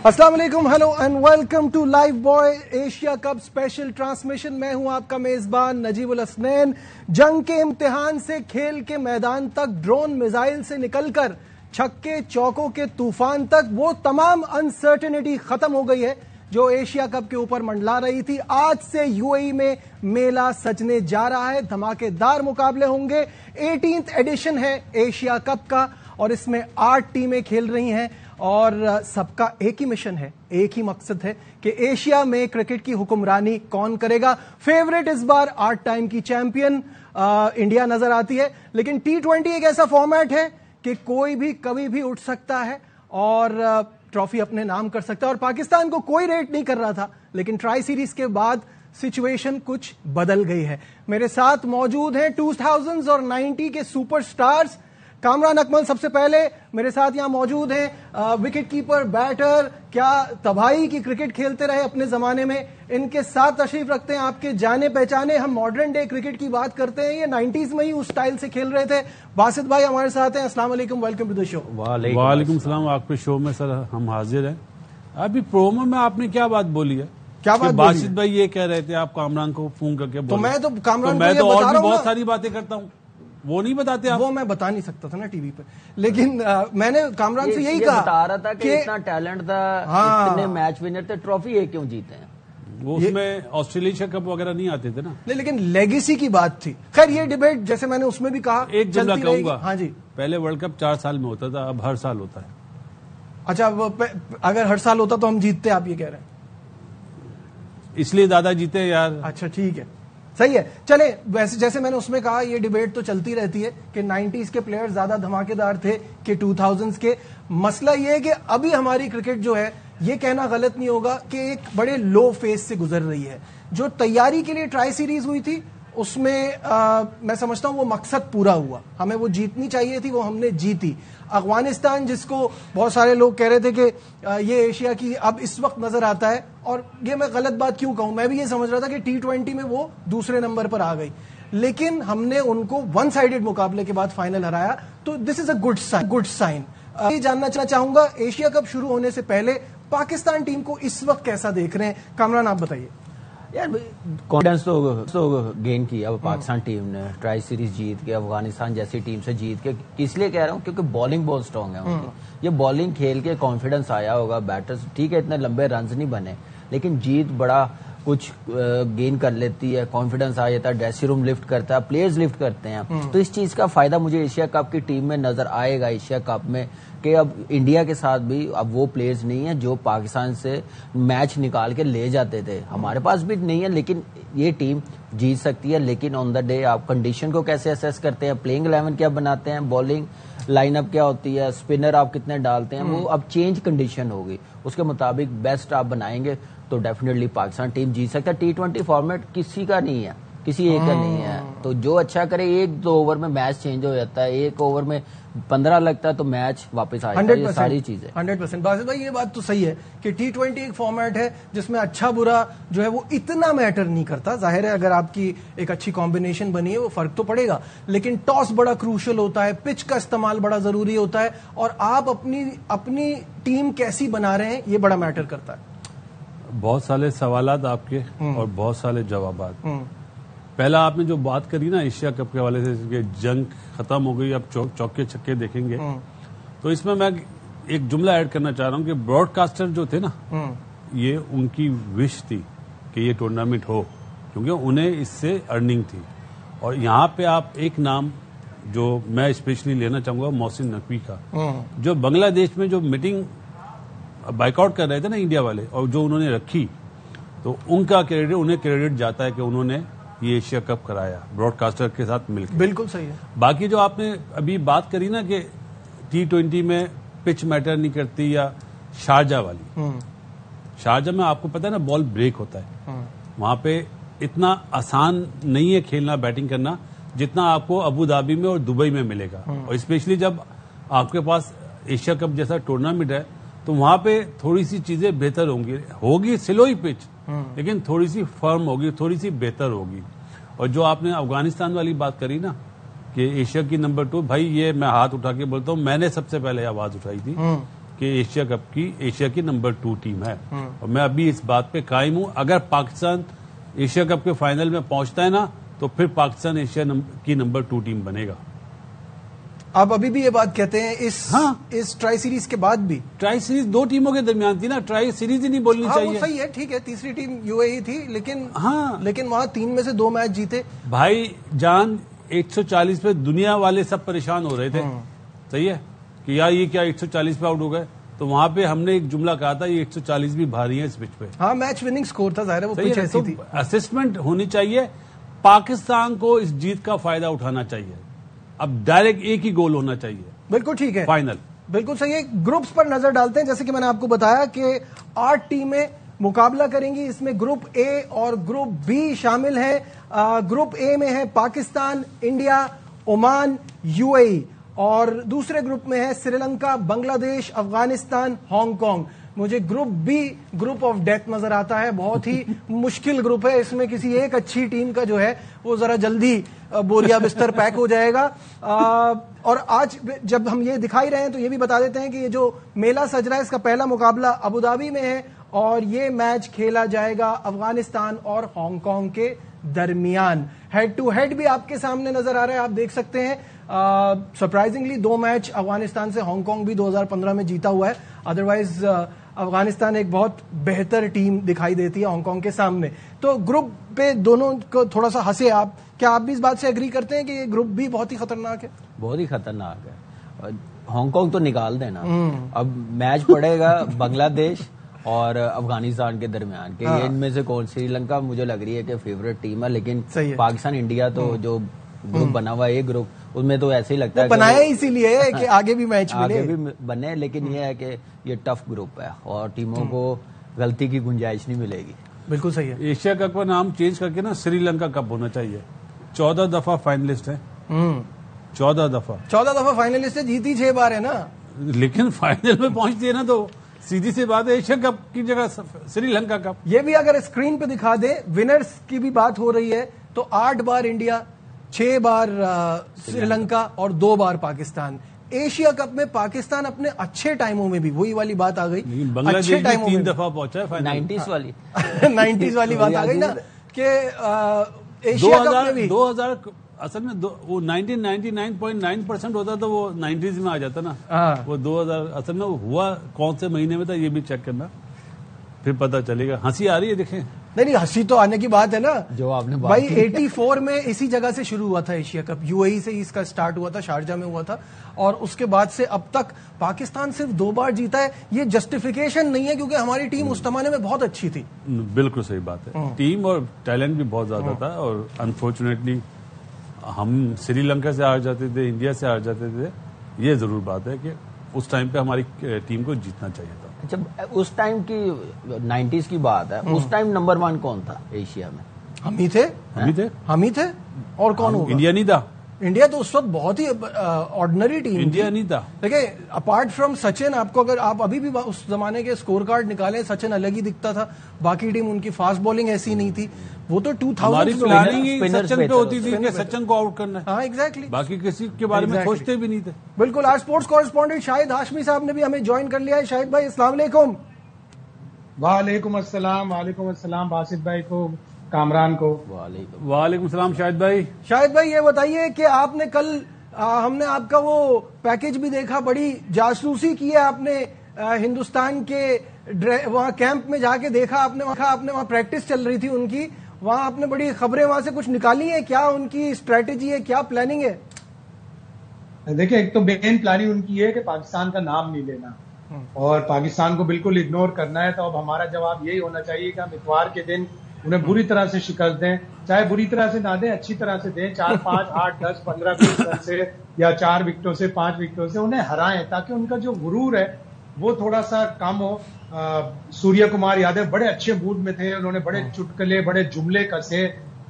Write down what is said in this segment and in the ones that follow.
अस्सलाम वालेकुम, hello and welcome to live boy Asia cup special transmission. मैं हूं आपका मेजबान नजीबुल हसनैन। जंग के इम्तिहान से खेल के मैदान तक, ड्रोन मिसाइल से निकलकर छक्के चौकों के तूफान तक, वो तमाम अनसर्टेनिटी खत्म हो गई है जो एशिया कप के ऊपर मंडला रही थी। आज से यूएई में मेला सजने जा रहा है, धमाकेदार मुकाबले होंगे। 18th एडिशन है एशिया कप का और इसमें 8 टीमें खेल रही हैं और सबका एक ही मिशन है, एक ही मकसद है कि एशिया में क्रिकेट की हुक्मरानी कौन करेगा। फेवरेट इस बार 8 टाइम की चैंपियन इंडिया नजर आती है, लेकिन T20 एक ऐसा फॉर्मेट है कि कोई भी कभी भी उठ सकता है और ट्रॉफी अपने नाम कर सकता है। और पाकिस्तान को कोई रेट नहीं कर रहा था, लेकिन ट्राई सीरीज के बाद सिचुएशन कुछ बदल गई है। मेरे साथ मौजूद हैं 2000s और 90 के सुपरस्टार्स। कामरान अकमल सबसे पहले मेरे साथ यहां मौजूद हैं, विकेट कीपर, बैटर, क्या तबाही की क्रिकेट खेलते रहे अपने जमाने में। इनके साथ तशरीफ रखते हैं आपके जाने पहचाने, हम मॉडर्न डे क्रिकेट की बात करते हैं, ये 90s में ही उस स्टाइल से खेल रहे थे। बासित भाई हमारे साथ हैं, अस्सलाम वालेकुम, वेलकम टू द शो। वालेकुम सलाम, आपके शो में सर हम हाजिर हैं। अभी प्रोमो में आपने क्या बात बोली है? क्या बात? बासित भाई ये कह रहे थे आप कामरान को फोन करके बोले। तो मैं तो कामरान मैं तो और भी बहुत सारी बाबातें करता हूँ, वो नहीं बताते आप? वो मैं बता नहीं सकता था ना टीवी पे, लेकिन मैंने कामरान से यही कहा, बता रहा था कि इतना टैलेंट था, इतने मैच विनर थे, ट्रॉफी ये क्यों जीते हैं? वो उसमें ऑस्ट्रेलिया कप वगैरह नहीं आते थे ना। नहीं, लेकिन लेगेसी की बात थी। खैर ये डिबेट जैसे मैंने उसमें भी कहा, एक जुमला कहूंगा। हाँ जी, पहले वर्ल्ड कप 4 साल में होता था, अब हर साल होता है। अच्छा, अगर हर साल होता तो हम जीतते, आप ये कह रहे हैं? इसलिए ज्यादा जीते यार। अच्छा ठीक है, सही है। चले, वैसे जैसे मैंने उसमें कहा, ये डिबेट तो चलती रहती है कि 90s के प्लेयर्स ज्यादा धमाकेदार थे कि 2000s के। मसला ये है कि अभी हमारी क्रिकेट जो है, ये कहना गलत नहीं होगा कि एक बड़े लो फेज से गुजर रही है। जो तैयारी के लिए ट्राई सीरीज हुई थी उसमें मैं समझता हूं वो मकसद पूरा हुआ। हमें वो जीतनी चाहिए थी, वो हमने जीती। अफगानिस्तान, जिसको बहुत सारे लोग कह रहे थे कि ये एशिया की अब इस वक्त नजर आता है, और ये मैं गलत बात क्यों कहूं, मैं भी ये समझ रहा था कि T20 में वो दूसरे नंबर पर आ गई, लेकिन हमने उनको वन साइडेड मुकाबले के बाद फाइनल हराया, तो this is a good sign. ये जानना चाहूंगा, एशिया कप शुरू होने से पहले पाकिस्तान टीम को इस वक्त कैसा देख रहे हैं? कामरान आप बताइए। यार कॉन्फिडेंस तो गेन किया अब पाकिस्तान टीम ने, ट्राई सीरीज जीत के, अफगानिस्तान जैसी टीम से जीत के। इसलिए कह रहा हूँ क्योंकि बॉलिंग बहुत स्ट्रांग है उनकी। ये बॉलिंग खेल के कॉन्फिडेंस आया होगा बैटर्स। ठीक है, इतने लंबे रन्स नहीं बने, लेकिन जीत बड़ा कुछ गेन कर लेती है, कॉन्फिडेंस आ जाता है, ड्रेसिंग रूम लिफ्ट करता है, प्लेयर्स लिफ्ट करते हैं। तो इस चीज का फायदा मुझे एशिया कप की टीम में नजर आएगा एशिया कप में, कि अब इंडिया के साथ भी अब वो प्लेयर्स नहीं है जो पाकिस्तान से मैच निकाल के ले जाते थे। हमारे पास भी नहीं है, लेकिन ये टीम जीत सकती है। लेकिन ऑन द डे आप कंडीशन को कैसे असेस करते हैं, प्लेइंग 11 क्या बनाते हैं, बॉलिंग लाइनअप क्या होती है, स्पिनर आप कितने डालते हैं, वो अब चेंज कंडीशन होगी, उसके मुताबिक बेस्ट आप बनाएंगे तो डेफिनेटली पाकिस्तान टीम जीत सकता है। T20 फॉर्मेट किसी का नहीं है, किसी एक का नहीं है, तो जो अच्छा करे, 1-2 ओवर में मैच चेंज हो जाता है, 1 ओवर में 15 लगता है तो मैच वापस आ जाता है। ये सारी चीजें 100%। बासित भाई ये बात तो सही है कि T20 एक फॉर्मेट है जिसमें अच्छा बुरा जो है वो इतना मैटर नहीं करता। जाहिर है अगर आपकी एक अच्छी कॉम्बिनेशन बनी है वो फर्क तो पड़ेगा, लेकिन टॉस बड़ा क्रूशल होता है, पिच का इस्तेमाल बड़ा जरूरी होता है, और आप अपनी टीम कैसी बना रहे हैं ये बड़ा मैटर करता है। बहुत सारे सवालात आपके और बहुत सारे जवाबात। पहला आपने जो बात करी ना एशिया कप के हवाले से कि जंग खत्म हो गई, अब चौके छक्के देखेंगे, तो इसमें मैं एक जुमला ऐड करना चाह रहा हूं कि ब्रॉडकास्टर जो थे ना, ये उनकी विश थी कि ये टूर्नामेंट हो, क्योंकि उन्हें इससे अर्निंग थी। और यहाँ पे आप एक नाम जो मैं स्पेशली लेना चाहूंगा, मोहसिन नकवी का, जो बांग्लादेश में जो मीटिंग बाइकआउट कर रहे थे ना इंडिया वाले, और जो उन्होंने रखी, तो उनका क्रेडिट, उन्हें क्रेडिट जाता है कि उन्होंने ये एशिया कप कराया ब्रॉडकास्टर के साथ मिलकर। बिल्कुल सही है। बाकी जो आपने अभी बात करी ना कि T20 में पिच मैटर नहीं करती, या शारजा वाली, शारजा में आपको पता है ना बॉल ब्रेक होता है, वहां पे इतना आसान नहीं है खेलना, बैटिंग करना, जितना आपको अबू धाबी में और दुबई में मिलेगा। और स्पेशली जब आपके पास एशिया कप जैसा टूर्नामेंट है, तो वहां पे थोड़ी सी चीजें बेहतर होगी सिलोई पिच, लेकिन थोड़ी सी फर्म होगी, थोड़ी सी बेहतर होगी। और जो आपने अफगानिस्तान वाली बात करी ना कि एशिया की नंबर 2, भाई ये मैं हाथ उठा के बोलता हूँ, मैंने सबसे पहले आवाज उठाई थी کہ ایشیا کپ کی ایشیا کی نمبر 2 ٹیم ہے. اور میں ابھی اس بات پہ قائم ہوں. اگر پاکستان ایشیا کپ کے فائنل میں پہنچتا ہے نا تو پھر پاکستان ایشیا کی نمبر 2 ٹیم بنے گا. آپ ابھی بھی یہ بات کہتے ہیں اس ٹرائی سیریز کے بعد بھی؟ ٹرائی سیریز 2 ٹیموں کے درمیان تھی نا, ٹرائی سیریز ہی نہیں بولنی چاہیے. وہ صحیح ہے, ٹھیک ہے, تیسری ٹیم UAE تھی, لیکن وہاں 3 میں سے 2 میچ جیتے. بھائی جان 140 پہ دنیا والے سب پریشان ہو رہے تھے, صحیح ہے, کہ یار یہ کیا 140 پہ آؤٹ ہو گئے. تو وہاں پہ ہم نے ایک جملہ کہا تھا, یہ 140 بھی بھاری ہے اس پچ پہ. ہاں, میچ وننگ سکور تھا, ظاہر ہے وہ پچ ایسی تھی. اسسمنٹ ہونی چاہیے. پاکستان کو اس جیت کا فائدہ اٹھانا چاہیے. اب ڈائریکٹ ایک ہی گول ہونا چاہیے. بالکل ٹھیک ہے, فائنل بالکل صحیح ہے. گروپس پر نظر ڈالتے ہیں. جیسے کہ میں نے آپ کو بتایا کہ 8 ٹیمیں مقابلہ کریں گی. اس میں گروپ اے اور گروپ بی شامل ہیں. گروپ اے میں ہے پاکستان, انڈیا, عمان, UAE, اور دوسرے گروپ میں ہے سری لنکا, بنگلہ دیش, افغانستان, ہانگ کانگ. مجھے group B group of death نظر آتا ہے. بہت ہی مشکل گروپ ہے. اس میں کسی ایک اچھی ٹیم کا جو ہے وہ ذرا جلدی بوریا بستر پیک ہو جائے گا. اور آج جب ہم یہ دکھائی رہے ہیں تو یہ بھی بتا دیتے ہیں کہ یہ جو میلہ سج رہا ہے اس کا پہلا مقابلہ ابوظہبی میں ہے, اور یہ میچ کھیلا جائے گا افغانستان اور ہانگ کانگ کے درمیان. ہیڈ ٹو ہیڈ بھی آپ کے سامنے نظر آ رہا ہے, آپ دیکھ سکتے ہیں. سرپرائزنگلی 2 میچ افغانستان سے ہانگ کانگ بھی 2015 میں جیتا ہوا ہے. ادروائز افغانستان ایک بہت بہتر ٹیم دکھائی دیتی ہے ہانگ کانگ کے سامنے. تو گروپ پہ دونوں کو تھوڑا سا ہنسے آپ, کیا آپ بھی اس بات سے ایگری کرتے ہیں کہ یہ گروپ بھی بہت ہی خطرناک ہے؟ بہت ہی خطرناک ہے. ہانگ کانگ تو نکال دینا. اب میچ پڑے گا بنگلہ دیش اور افغانستان کے درمیان کہ ان میں سے کون. سری لنکا مجھے لگ رہی ہے کہ فیوریٹ ٹیم ہے, لیکن پاکستان انڈیا تو جو گروپ بنا ہوا ہے, یہ گروپ اس میں تو ایسے ہی لگتا ہے بنایا اسی لیے کہ آگے بھی میچ آگے بھی بنے, لیکن یہ ہے کہ یہ ٹف گروپ ہے اور ٹیموں کو غلطی کی گنجائش نہیں ملے گی. بالکل صحیح ہے. ایشیا کپ کا نام چینج کر کے نا سری لنکا کپ ہونا چاہیے. 14 دفعہ فائنلسٹ ہے. 14 دفعہ فائنلسٹ ہے, جیتی 6 بار ہے نا, لیکن فائنل میں پہنچتی ہے نا تو سیدھی سی بات ہے ایشیا کپ کی جگہ سری لنکا کپ. یہ بھی اگر اسکرین پہ دکھا دیں, ونرز کی بھی بات ہو رہی ہے تو 8 بار انڈیا, 6 بار سری لنکا اور 2 بار پاکستان. ایشیا کپ میں پاکستان اپنے اچھے ٹائموں میں بھی, وہی والی بات آ گئی, بنگلہ دیش 3 دفعہ پہنچا ہے فائنل. 90s والی بات آ گئی نا کہ ایشیا کپ میں بھی 2000 اصل میں وہ 99.9% ہوتا تو وہ 90s میں آ جاتا نا. وہ 2000 اصل میں ہوا کون سے مہینے میں تھا یہ بھی چیک کرنا, پھر پتہ چلے گا. ہنسی آ رہی ہے دیکھیں. نہیں, ہنسی تو آنے کی بات ہے نا جو آپ نے بھائی. 84 میں اسی جگہ سے شروع ہوا تھا ایشیا کپ, UAE سے اس کا سٹارٹ ہوا تھا, شارجہ میں ہوا تھا, اور اس کے بعد سے اب تک پاکستان صرف 2 بار جیتا ہے. یہ جسٹیفیکیشن نہیں ہے کیونکہ ہماری ٹیم اس زمانے میں بہت اچھی تھی. بالکل صحیح بات ہے. ٹیم اور ٹیلنٹ بھی بہت زیادہ تھا, اور انفارچونیٹلی ہم سری لنکا سے ہار جاتے تھے, انڈیا سے ہار جاتے تھے. یہ ضرور بات ہے کہ اس ٹائم پہ ہماری ٹیم کو جیتنا چاہیے تھا. اچھا, اس ٹائم کی 90s کی بات ہے, اس ٹائم نمبر 1 کون تھا ایشیا میں؟ ہم ہی تھے. اور کون ہوگا؟ انڈیا نہیں تھا. انڈیا تو اس وقت بہت ہی آرڈنری ٹیم, انڈیا نہیں تھا. دیکھیں اپارٹ فرام سچن, آپ کو اگر آپ ابھی بھی اس زمانے کے اسکور کارڈ نکالیں, سچن الگ ہی دکھتا تھا. باقی ٹیم ان کی فاسٹ بالنگ ایسی نہیں تھی. وہ تو 2000 سچن پہ ہوتی تھی کہ سچن کو آؤٹ کرنا ہے. ہاں ایگزیکٹلی, باقی کسی کے بارے میں سوچتے بھی نہیں تھے. بالکل. آج اسپورٹس کورسپونڈنٹ شاہد ہاشمی صاحب نے بھی ہمیں جوائن کر لیا ہے. شاہد بھائی السلام علیکم. وعلیکم السلام. وعلیکم السلام باسط بھائی کو, کامران کو. وعلیکم السلام شاہد بھائی. شاہد بھائی یہ بتائیے کہ آپ نے کل ہم نے آپ کا وہ پیکج بھی دیکھا, بڑی جاسوسی کی ہے آپ نے ہندوستان کے وہاں کیمپ میں جا کے دیکھا آپ نے وہاں پریکٹس چل رہی تھی ان کی, وہاں آپ نے بڑی خبریں وہاں سے کچھ نکالی ہیں, کیا ان کی اسٹریٹجی ہے, کیا پلاننگ ہے؟ دیکھیں ایک تو مین پلاننگ ان کی ہے کہ پاکستان کا نام نہیں لینا اور پاکستان کو بالکل اگنور کرنا ہے. تو اب ہمارا جواب یہی ہونا چاہیے کہ ہم اتوار کے دن انہیں بری طرح سے شکست دیں, چاہے بری طرح سے نہ دیں, اچھی طرح سے دیں, 4, 5, 8, 10, 15, 20 رن سے یا 4 وکٹوں سے 5 وکٹوں سے انہیں ہرائیں, تاکہ ان کا جو غرور ہے وہ تھوڑا سا کم ہو. سوریہ کمار یادو بڑے اچھے موڈ میں تھے, انہوں نے بڑے چٹکلے بڑے جملے کسے,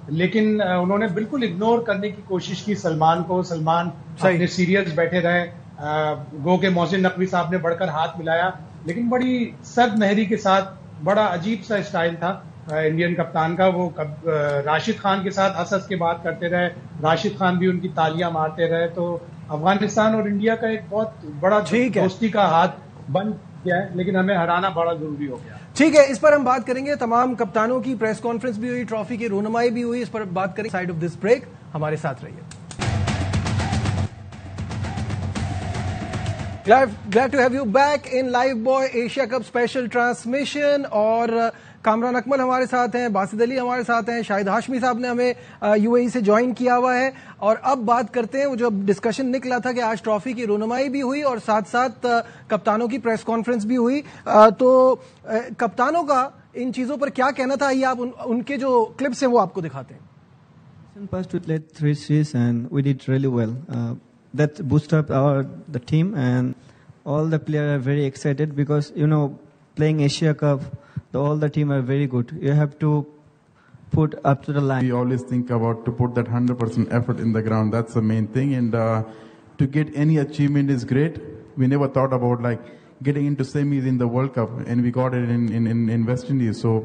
لیکن انہوں نے بالکل اگنور کرنے کی کوشش کی سلمان کو. سلمان اپنے سیریس بیٹھے رہے, گو کے محسن نقوی صاحب نے بڑھ کر ہاتھ ملایا, لیکن بڑی سرد مہری کے ساتھ. بڑا عجیب سا اسٹائل تھا انڈین کپتان کا. وہ راشد خان کے ساتھ ہنس کے بات کرتے رہے, راشد خان بھی ان کی تالیاں مارتے رہے. تو افغانستان اور انڈیا کا ایک بہت بڑا دوستی کا ہاتھ बन गया है, लेकिन हमें हराना बड़ा जरूरी हो गया. ठीक है, इस पर हम बात करेंगे. तमाम कप्तानों की प्रेस कॉन्फ्रेंस भी हुई, ट्रॉफी की रोनुमाई भी हुई, इस पर बात करेंगे साइड ऑफ दिस ब्रेक. हमारे साथ रहिए. Glad to have you back in Live Boy Asia Cup Special Transmission. और कामरान अकमल हमारे साथ हैं, बासित अली हमारे साथ हैं, शाहिद हाशमी साहब ने हमें यूएई से ज्वाइन किया हुआ है. और अब बात करते हैं, वो जो डिस्कशन निकला था कि आज ट्रॉफी की रोनुमाई भी हुई और साथ साथ कप्तानों की प्रेस कॉन्फ्रेंस भी हुई. तो कप्तानों का इन चीजों पर क्या कहना था, आइए आप उनके जो क्लिप्स हैं वो आपको दिखाते हैं. First we played 3 series and we did really well. That boosted up the team, and all the players are very excited because, you know, playing Asia Cup, all the team are very good. You have to put up to the line. We always think about to put that 100% effort in the ground. That's the main thing. And to get any achievement is great. We never thought about like getting into semis in the World Cup, and we got it in West Indies. So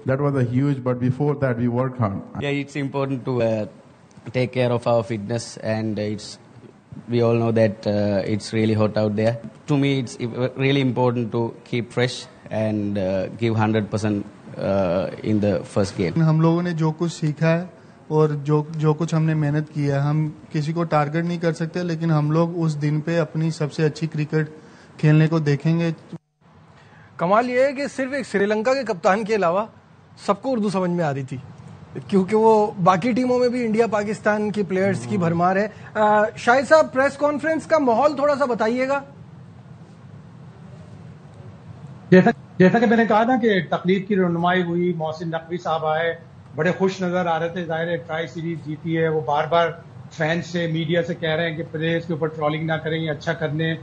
that was a huge. But before that, we worked hard. Yeah, it's important to take care of our fitness, and we all know that it's really hot out there. To me, it's really important to keep fresh and give 100% in the first game. हम लोगों ने जो कुछ सीखा है और जो कुछ हमने मेहनत की है, हम किसी को टारगेट नहीं कर सकते, लेकिन हम लोग उस दिन पे अपनी सबसे अच्छी क्रिकेट खेलने को देखेंगे. कमाल ये है कि सिर्फ एक श्रीलंका के कप्तान के अलावा सबको उर्दू समझ में आ रही थी, क्योंकि वो बाकी टीमों में भी इंडिया पाकिस्तान की प्लेयर्स की भरमार है. शाहिद साहब, प्रेस कॉन्फ्रेंस का माहौल थोड़ा सा बताइएगा. जैसा कि मैंने कहा ना कि तकलीफ की रोनुमाई हुई, मोहसिन नकवी साहब आए, बड़े खुश नजर आ रहे थे. जाहिर है ट्राई सीरीज जीती है, वो बार बार फैंस से, मीडिया से कह रहे हैं कि प्लेयर्स के ऊपर ट्रोलिंग ना करें, अच्छा करने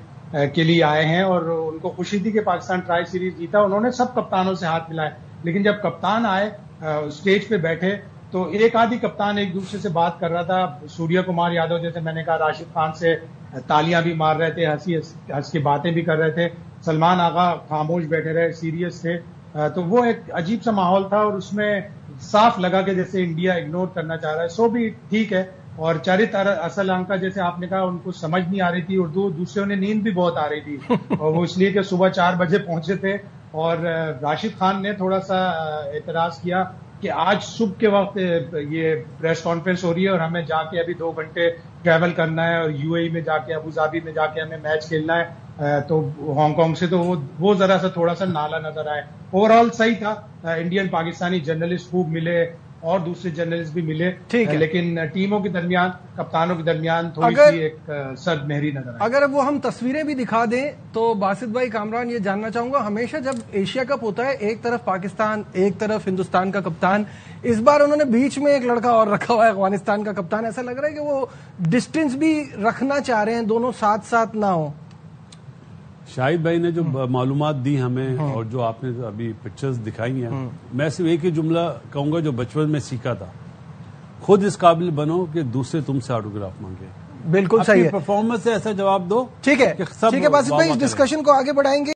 के लिए आए हैं. और उनको खुशी थी कि पाकिस्तान ट्राई सीरीज जीता. उन्होंने सब कप्तानों से हाथ मिलाए, लेकिन जब कप्तान आए स्टेज पे बैठे तो एक आधी कप्तान एक दूसरे से बात कर रहा था. सूर्य कुमार यादव, जैसे मैंने कहा, राशिद खान से तालियां भी मार रहे थे, हंस की बातें भी कर रहे थे. सलमान आगा खामोश बैठे रहे, सीरियस थे. तो वो एक अजीब सा माहौल था और उसमें साफ लगा कि जैसे इंडिया इग्नोर करना चाह रहा है. सो भी ठीक है. और चरित असलंका, जैसे आपने कहा, उनको समझ नहीं आ रही थी उर्दू, दूसरों ने नींद भी बहुत आ रही थी. और वो इसलिए कि सुबह 4 बजे पहुंचे थे. और राशिद खान ने थोड़ा सा एतराज किया कि आज सुबह के वक्त ये प्रेस कॉन्फ्रेंस हो रही है और हमें जाके अभी 2 घंटे ट्रैवल करना है और यूएई में जाके, अबू धाबी में जाके हमें मैच खेलना है. तो हांगकांग से, तो वो जरा सा थोड़ा सा नाला नजर आए. ओवरऑल सही था. इंडियन पाकिस्तानी जर्नलिस्ट खूब मिले और दूसरे जर्नलिस्ट भी मिले, लेकिन टीमों के दरमियान, कप्तानों के दरमियान थोड़ी सी एक सर्दमहरी नजर आई. अगर वो हम तस्वीरें भी दिखा दें तो बासित भाई, कामरान, ये जानना चाहूंगा, हमेशा जब एशिया कप होता है एक तरफ पाकिस्तान, एक तरफ हिंदुस्तान का कप्तान, इस बार उन्होंने बीच में एक लड़का और रखा हुआ है, अफगानिस्तान का कप्तान. ऐसा लग रहा है कि वो डिस्टेंस भी रखना चाह रहे हैं, दोनों साथ साथ ना हो. शाहिद भाई ने जो मालूमात दी हमें और जो आपने अभी पिक्चर्स दिखाई हैं, मैं सिर्फ एक ही जुमला कहूंगा जो बचपन में सीखा था, खुद इस काबिल बनो कि दूसरे तुमसे ऑटोग्राफ मांगे. बिल्कुल सही है. परफॉर्मेंस से ऐसा जवाब दो. ठीक है, बासित भाई, इस डिस्कशन को आगे बढ़ाएंगे.